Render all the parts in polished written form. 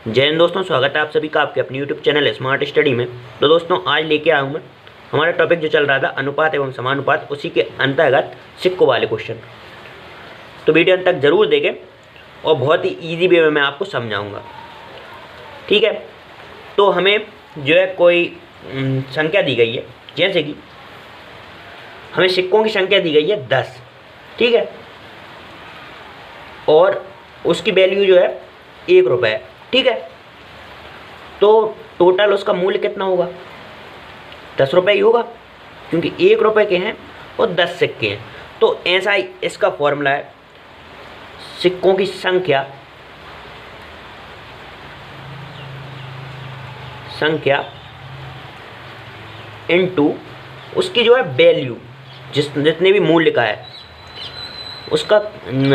जय हिंद दोस्तों, स्वागत है आप सभी का आपके अपने यूट्यूब चैनल स्मार्ट स्टडी में। तो दोस्तों आज लेके आया हूँ मैं हमारा टॉपिक जो चल रहा था अनुपात एवं समानुपात, उसी के अंतर्गत सिक्कों वाले क्वेश्चन। तो वीडियो अंत तक जरूर देखें और बहुत ही ईजी वे में मैं आपको समझाऊंगा, ठीक है। तो हमें जो है कोई संख्या दी गई है, जैसे कि हमें सिक्कों की संख्या दी गई है 10, ठीक है, और उसकी वैल्यू जो है 1 रुपये है, ठीक है। तो टोटल उसका मूल्य कितना होगा? 10 रुपये ही होगा, क्योंकि 1 रुपये के हैं और 10 सिक्के हैं। तो ऐसा ही इसका फॉर्मूला है, सिक्कों की संख्या इनटू उसकी जो है वैल्यू, जितने भी मूल्य का है उसका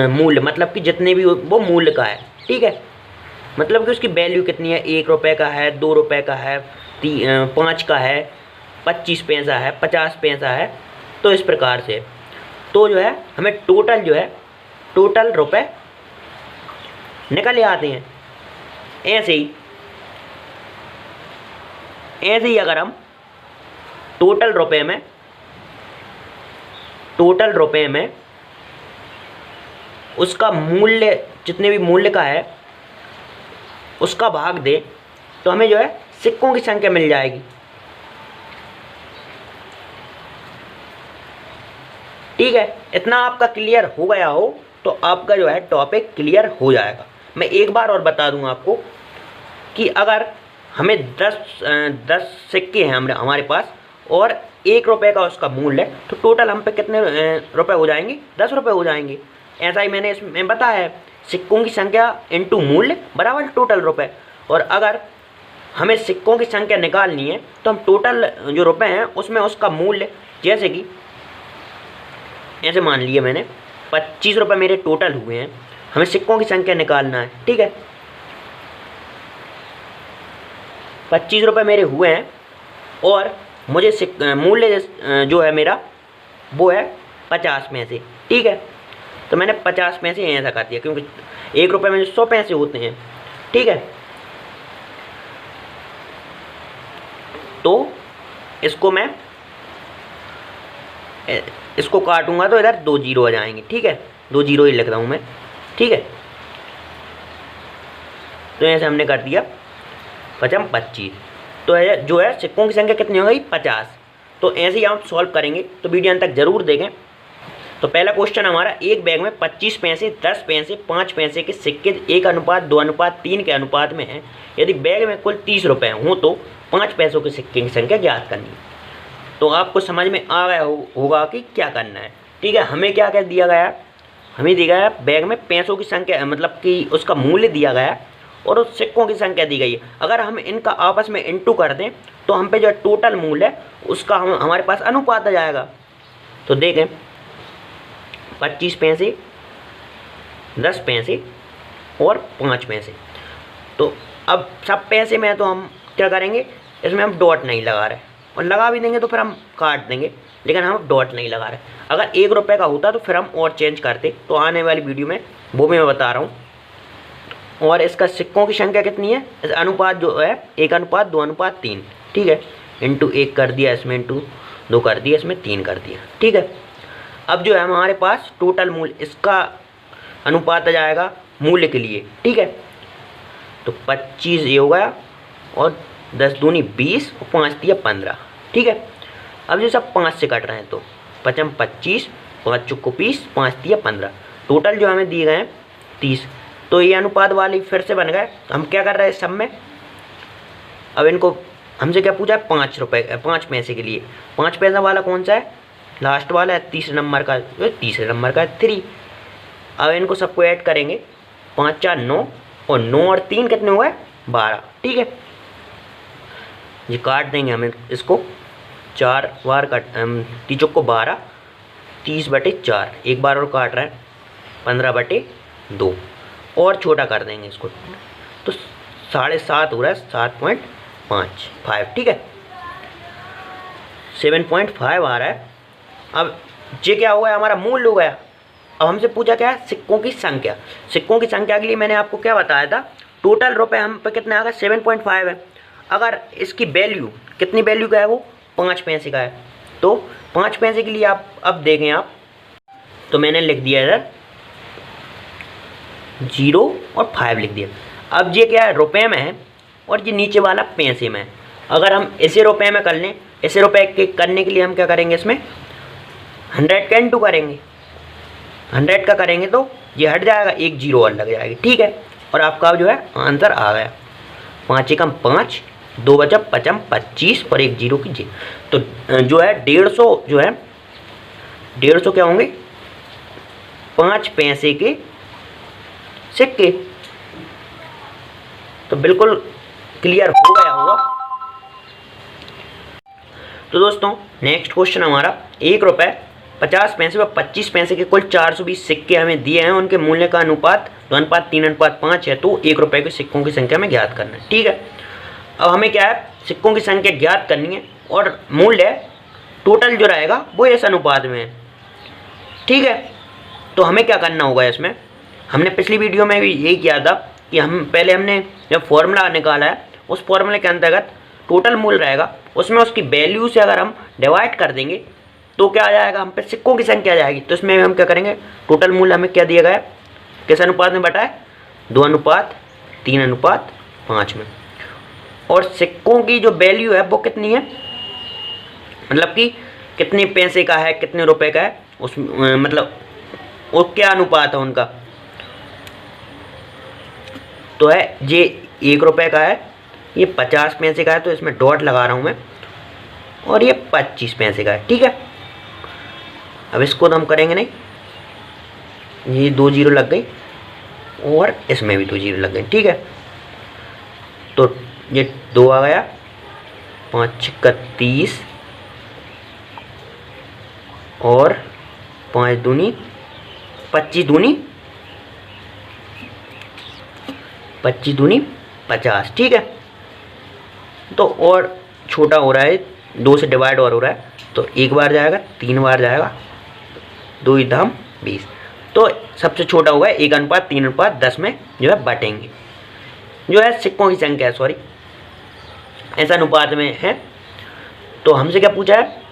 मूल्य, मतलब कि जितने भी वो मूल्य का है, ठीक है। मतलब कि उसकी वैल्यू कितनी है, 1 रुपये का है, 2 रुपये का है, 5 का है, 25 पैसा है, 50 पैसा है। तो इस प्रकार से तो जो है हमें टोटल जो है टोटल रुपए निकल आते हैं। ऐसे ही अगर हम टोटल रुपए में उसका मूल्य, जितने भी मूल्य का है उसका भाग दे, तो हमें जो है सिक्कों की संख्या मिल जाएगी, ठीक है। इतना आपका क्लियर हो गया हो तो आपका जो है टॉपिक क्लियर हो जाएगा। मैं एक बार और बता दूं आपको कि अगर हमें 10 सिक्के हैं हमारे पास और 1 रुपये का उसका मूल्य है, तो टोटल हम पे कितने रुपए हो जाएंगे? 10 रुपये हो जाएंगे। ऐसा ही मैंने इसमें बताया है, सिक्कों की संख्या इनटू मूल्य बराबर टोटल रुपए। और अगर हमें सिक्कों की संख्या निकालनी है तो हम टोटल जो रुपए हैं उसमें उसका मूल्य, जैसे कि ऐसे मान लिए मैंने 25 रुपये मेरे टोटल हुए हैं, हमें सिक्कों की संख्या निकालना है, ठीक है। 25 रुपये मेरे हुए हैं और मुझे मूल्य जो है मेरा वो है 50 पैसे, ठीक है। तो मैंने 50 पैसे ऐसा कर दिया, क्योंकि 1 रुपये में 100 पैसे होते हैं, ठीक है। तो इसको काटूंगा तो इधर 2 जीरो आ जाएंगे, ठीक है। 2 जीरो ही लिख रहा हूँ मैं, ठीक है। तो ऐसे हमने कर दिया 25। तो जो है सिक्कों की संख्या कितनी हो गई? 50। तो ऐसे ही आप सॉल्व करेंगे, तो वीडियो अंत तक जरूर देखें। तो पहला क्वेश्चन हमारा, एक बैग में 25 पैसे, 10 पैसे, 5 पैसे के सिक्के 1:2:3 के अनुपात में हैं। यदि बैग में कुल 30 रुपये हों तो 5 पैसों के सिक्के की संख्या ज्ञात करनी है। तो आपको समझ में आ गया होगा कि क्या करना है, ठीक है। हमें क्या क्या दिया गया? हमें दिया गया बैग में पैसों की संख्या, मतलब कि उसका मूल्य दिया गया और उस सिक्कों की संख्या दी गई है। अगर हम इनका आपस में इंटू कर दें तो हम पे जो टोटल मूल्य है उसका हमारे पास अनुपात आ जाएगा। तो देखें, 25 पैसे, 10 पैसे और 5 पैसे। तो अब सब पैसे में तो हम क्या करेंगे, इसमें हम डॉट नहीं लगा रहे, और लगा भी देंगे तो फिर हम काट देंगे, लेकिन हम डॉट नहीं लगा रहे। अगर 1 रुपये का होता तो फिर हम और चेंज करते, तो आने वाली वीडियो में वो मैं बता रहा हूँ। और इसका सिक्कों की संख्या कितनी है, इस अनुपात जो है 1:2:3, ठीक है। इंटू 1 कर दिया, इसमें इंटू 2 कर दिया, इसमें 3 कर दिया, ठीक है। अब जो है हमारे पास टोटल मूल्य, इसका अनुपात आ जाएगा मूल्य के लिए, ठीक है। तो 25 ये हो गया और 10 दूनी 20 और 5 दिया 15, ठीक है। अब जो सब 5 से कट रहे हैं तो 5 25, 5 चुक्को 20, 5 दिया 15, टोटल जो हमें दिए गए हैं 30। तो ये अनुपात वाली फिर से बन गए। तो हम क्या कर रहे हैं सब में, अब इनको हमसे क्या पूछा है? 5 रुपये, 5 पैसे के लिए 5 पैसा वाला कौन सा है? लास्ट वाला है, तीसरे नंबर का, तीसरे नंबर का है 3। अब इनको सबको ऐड करेंगे, 5 4 9 और 9 और 3 कितने हुए? 12, ठीक है। ये काट देंगे हमें इसको, 4 बार कट, 3 को 12, 30/4, एक बार और काट रहे हैं, 15/2 और छोटा कर देंगे इसको, तो 7.5 हो रहा है, 7.5, ठीक है। 7.5 आ रहा है। अब ये क्या हो गया? हमारा मूल्य हो गया। अब हमसे पूछा क्या है? सिक्कों की संख्या। सिक्कों की संख्या के लिए मैंने आपको क्या बताया था? टोटल रुपए हम पे कितना आ गया 7.5 है। अगर इसकी वैल्यू कितनी वैल्यू का है, वो 5 पैसे का है, तो 5 पैसे के लिए आप अब देखें आप, तो मैंने लिख दिया इधर 0 और 5 लिख दिया। अब ये क्या है, रुपए में है और ये नीचे वाला पैसे में है। अगर हम इसे रुपए में कर लें, इसे रुपए के करने के लिए हम क्या करेंगे, इसमें 100 का इंटू करेंगे, 100 का करेंगे तो ये हट जाएगा, एक 0 और लग जाएगी, ठीक है। और आपका जो है आंसर आ गया, 5 एकम 5, 2 बचा 5 25 और एक 0 की 0। तो जो है 150 जो है 150 क्या होंगे, 5 पैसे के सिक्के। तो बिल्कुल क्लियर हो गया होगा। तो दोस्तों नेक्स्ट क्वेश्चन हमारा, 1 रुपये 50 पैसे व 25 पैसे के कुल 420 सिक्के हमें दिए हैं, उनके मूल्य का अनुपात 2:3:5 है, तो 1 रुपये के सिक्कों की संख्या में ज्ञात करना है, ठीक है। अब हमें क्या है, सिक्कों की संख्या ज्ञात करनी है और मूल्य टोटल जो रहेगा वो इस अनुपात में है, ठीक है। तो हमें क्या करना होगा, इसमें हमने पिछली वीडियो में भी यही किया था कि हमने जब फॉर्मूला निकाला है, उस फॉर्मूले के अंतर्गत टोटल मूल्य रहेगा, उसमें उसकी वैल्यू से अगर हम डिवाइड कर देंगे तो क्या आ जाएगा, हम पे सिक्कों की संख्या आ जाएगी। तो इसमें हम क्या करेंगे, टोटल मूल्य हमें क्या दिया गया है, किस अनुपात में बटा है, 2:3:5 में। और सिक्कों की जो वैल्यू है वो कितनी है, मतलब कि कितने पैसे का है, कितने रुपए का है, उस मतलब वो क्या अनुपात है उनका। तो है ये 1 रुपये का है, ये 50 पैसे का है, तो इसमें डॉट लगा रहा हूँ मैं, और ये 25 पैसे का है, ठीक है। अब इसको तो हम करेंगे नहीं, ये 2 0 लग गई और इसमें भी 2 0 लग गई, ठीक है। तो ये 2 आ गया, 5 6 30 और 5 दूनी 25 दूनी 50, ठीक है। तो और छोटा हो रहा है, 2 से डिवाइड और हो रहा है, तो 1 बार जाएगा, 3 बार जाएगा, 2 दाम 20। तो सबसे छोटा होगा 1:3:10 में जो है बटेंगे, जो है सिक्कों की संख्या है, सॉरी ऐसा अनुपात में है। तो हमसे क्या पूछा है,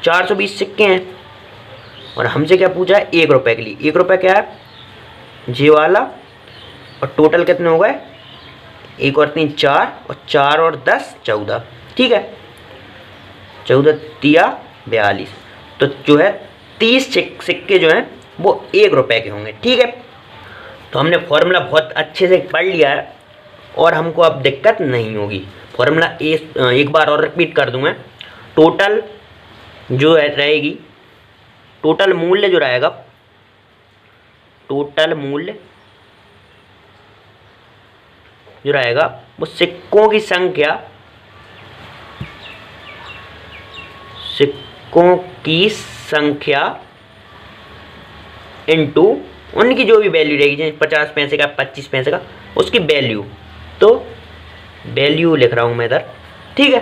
420 सिक्के हैं और हमसे क्या पूछा है, 1 रुपये के लिए। 1 रुपये क्या है, जे वाला, और टोटल कितने हो गए, 1 और 3 4, और 4 और 10 14, ठीक है। 14 तिया 42, तो जो है 30 सिक्के जो हैं वो 1 रुपये के होंगे, ठीक है। तो हमने फॉर्मूला बहुत अच्छे से पढ़ लिया है और हमको अब दिक्कत नहीं होगी। फॉर्मूला एक बार और रिपीट कर दूँ मैं, टोटल जो रहेगी, टोटल मूल्य जो रहेगा, टोटल मूल्य जो रहेगा वो सिक्कों की संख्या, सिक्कों की संख्या इनटू उनकी जो भी वैल्यू रहेगी, जैसे 50 पैसे का, 25 पैसे का, उसकी वैल्यू। तो वैल्यू लिख रहा हूं मैं इधर, ठीक है।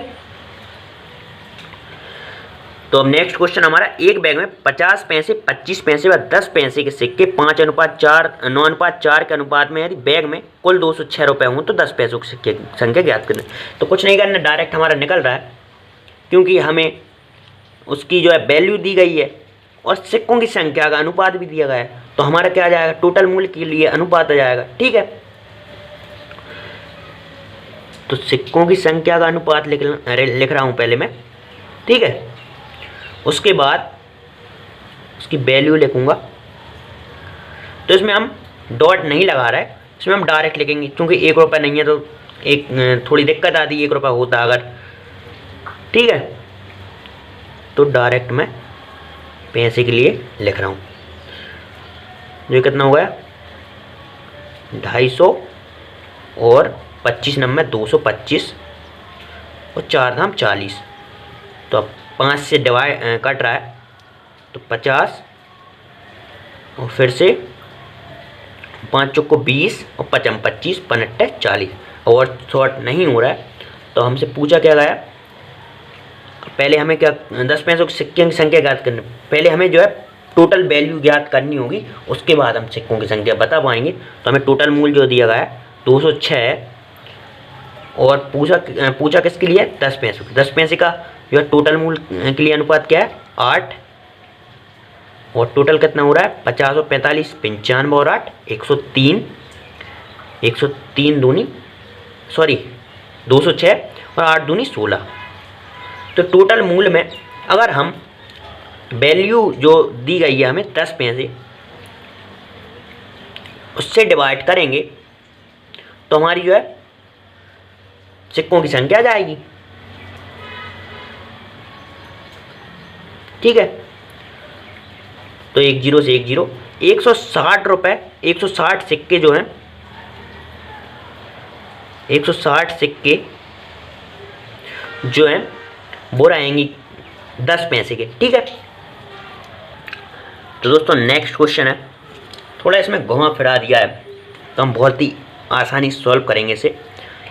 तो अब नेक्स्ट क्वेश्चन हमारा, एक बैग में 50 पैसे, 25 पैसे व 10 पैसे के सिक्के 5:9:4 के अनुपात में, यदि बैग में कुल 206 रुपये हों तो 10 पैसों की सिक्के की संख्या ज्ञात करें। तो कुछ नहीं करना, डायरेक्ट हमारा निकल रहा है, क्योंकि हमें उसकी जो है वैल्यू दी गई है और सिक्कों की संख्या का अनुपात भी दिया गया है। तो हमारा क्या आ जाएगा, टोटल मूल्य के लिए अनुपात आ जाएगा, ठीक है। तो सिक्कों की संख्या का अनुपात लिख रहा हूँ पहले मैं, ठीक है। उसके बाद उसकी वैल्यू लिखूंगा। तो इसमें हम डॉट नहीं लगा रहे, इसमें हम डायरेक्ट लिखेंगे, क्योंकि 1 रुपये नहीं है तो एक थोड़ी दिक्कत आती है, 1 रुपये होता अगर, ठीक है। तो डायरेक्ट मैं पैसे के लिए लिख रहा हूँ, जो कितना हो गया 250 और 25 नंबर 225 और 4 दाम 40। तो अब 5 से डिवाइड कट रहा है, तो 50 और फिर से 5 चौको 20 और 5 25 5 40, और शॉर्ट नहीं हो रहा है। तो हमसे पूछा क्या गया, पहले हमें क्या 10 पैसों के सिक्के की संख्या ज्ञात करनी, पहले हमें जो है टोटल वैल्यू ज्ञात करनी होगी, उसके बाद हम सिक्कों की संख्या बता पाएंगे। तो हमें टोटल मूल्य जो दिया गया है 206 और पूछा किसके लिए 10 पैसे। 10 पैसे का जो है टोटल मूल के लिए अनुपात क्या है 8, और टोटल कितना हो रहा है 50 और 45 95 और 8 103, 103 दूनी 206 और 8 दूनी 16। तो टोटल मूल में अगर हम वैल्यू जो दी गई है हमें 10 पैसे उससे डिवाइड करेंगे तो हमारी जो है सिक्कों की संख्या जाएगी। ठीक है, तो 1 0 से 1 0 160 रुपये 160 सिक्के जो हैं 160 सिक्के जो हैं वो रहेंगी 10 पैसे के। ठीक है, तो दोस्तों नेक्स्ट क्वेश्चन है, थोड़ा इसमें घुमा फिरा दिया है तो हम बहुत ही आसानी से सॉल्व करेंगे इसे।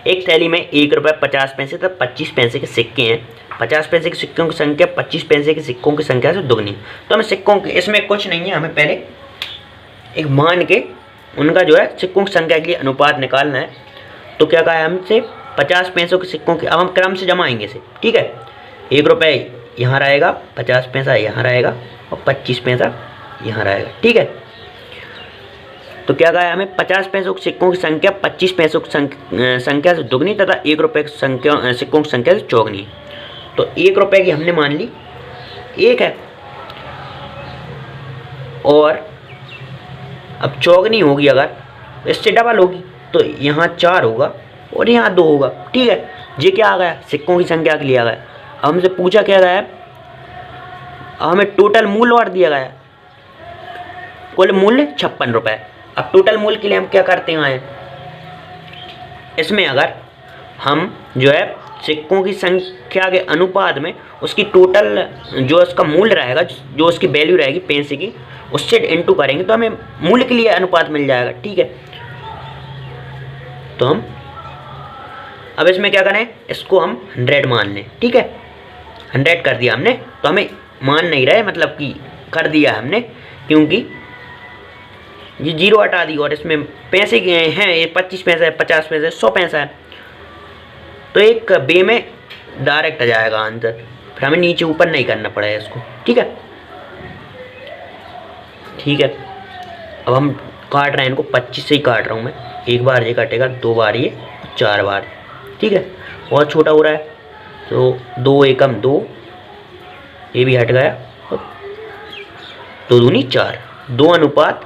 एक थैली में 1 रुपये 50 पैसे तक 25 पैसे के सिक्के हैं। 50 पैसे के सिक्कों की संख्या 25 पैसे के सिक्कों की संख्या से दुगनी। तो हमें सिक्कों के, इसमें कुछ नहीं है, हमें पहले एक मान के उनका जो है सिक्कों की संख्या के लिए अनुपात निकालना है। तो क्या कहा है हमसे 50 पैसों के सिक्कों के, अब हम क्रम से जमाएंगे इसे। ठीक है, 1 रुपये यहाँ रहेगा, 50 पैसा यहाँ रहेगा और 25 पैसा यहाँ रहेगा। ठीक है, तो क्या कहा है हमें 50 पैसों के सिक्कों की संख्या 25 पैसों की संख्या से दुगनी तथा 1 रुपये की संख्या सिक्कों की संख्या से चौगनी। तो 1 रुपये की हमने मान ली 1 है, और अब चौगनी होगी अगर इससे डबल होगी तो यहाँ 4 होगा और यहाँ 2 होगा। ठीक है, ये क्या आ गया सिक्कों की संख्या के लिए आ गया। अब हमसे पूछा क्या गया है, हमें टोटल मूल्य और दिया गया है, कुल मूल्य 56 रुपये। अब टोटल मूल्य के लिए हम क्या करते हैं, इसमें अगर हम जो है सिक्कों की संख्या के अनुपात में उसकी टोटल जो उसका मूल्य रहेगा, जो उसकी वैल्यू रहेगी पैसे की, उससे इंटू करेंगे तो हमें मूल्य के लिए अनुपात मिल जाएगा। ठीक है, तो हम अब इसमें क्या करें, इसको हम 100 मान लें। ठीक है, 100 कर दिया हमने, तो हमें मान नहीं रहे, मतलब कि कर दिया हमने, क्योंकि ये 0 हटा दी और इसमें पैसे हैं, ये 25 पैसा है, 50 पैसा है, 100 पैसा है, तो एक बे में डायरेक्ट आ जाएगा आंसर, फिर हमें नीचे ऊपर नहीं करना पड़ेगा इसको। ठीक है, ठीक है, अब हम काट रहे हैं इनको, 25 से ही काट रहा हूँ मैं। 1 बार ये कटेगा, 2 बार ये, 4 बार। ठीक है, बहुत छोटा हो रहा है, तो 2 एकम 2, ये भी हट गया, 2 दूनी 4, 2 अनुपात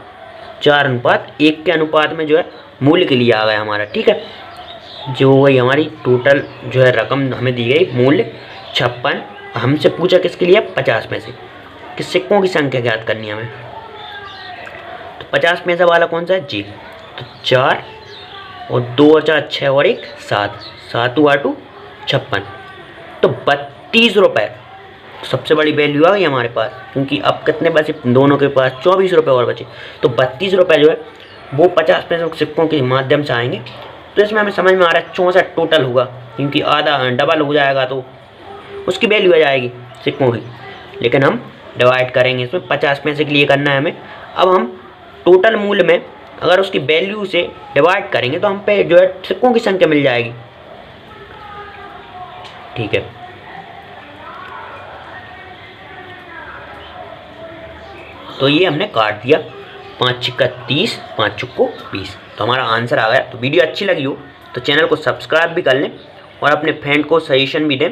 4 अनुपात 1 के अनुपात में जो है मूल्य के लिए आ गया हमारा। ठीक है, जो वही हमारी टोटल जो है रकम हमें दी गई मूल्य 56। हमसे पूछा किसके लिए 50 पैसे कि सिक्कों की संख्या ज्ञात करनी है हमें। तो 50 पैसा वाला कौन सा है जी, तो 4 और 2 और 4 6 और 1 7, 7 8 56, तो 32 रुपये सबसे बड़ी वैल्यू आ गई हमारे पास, क्योंकि अब कितने बचे दोनों के पास 24 रुपये और बचे, तो 32 रुपये जो है वो 50 पैसों के सिक्कों के माध्यम से आएंगे। तो इसमें हमें समझ में आ रहा है 64 टोटल होगा, क्योंकि आधा डबल हो जाएगा तो उसकी वैल्यू आ जाएगी सिक्कों की, लेकिन हम डिवाइड करेंगे इसमें 50 पैसे के लिए करना है हमें। अब हम टोटल मूल्य में अगर उसकी वैल्यू से डिवाइड करेंगे तो हम पे जो है सिक्कों की संख्या मिल जाएगी। ठीक है, तो ये हमने काट दिया, 5 छिक्का 30, 5 चुक्को 20, तो हमारा आंसर आ गया। तो वीडियो अच्छी लगी हो तो चैनल को सब्सक्राइब भी कर लें और अपने फ्रेंड को सजेशन भी दें।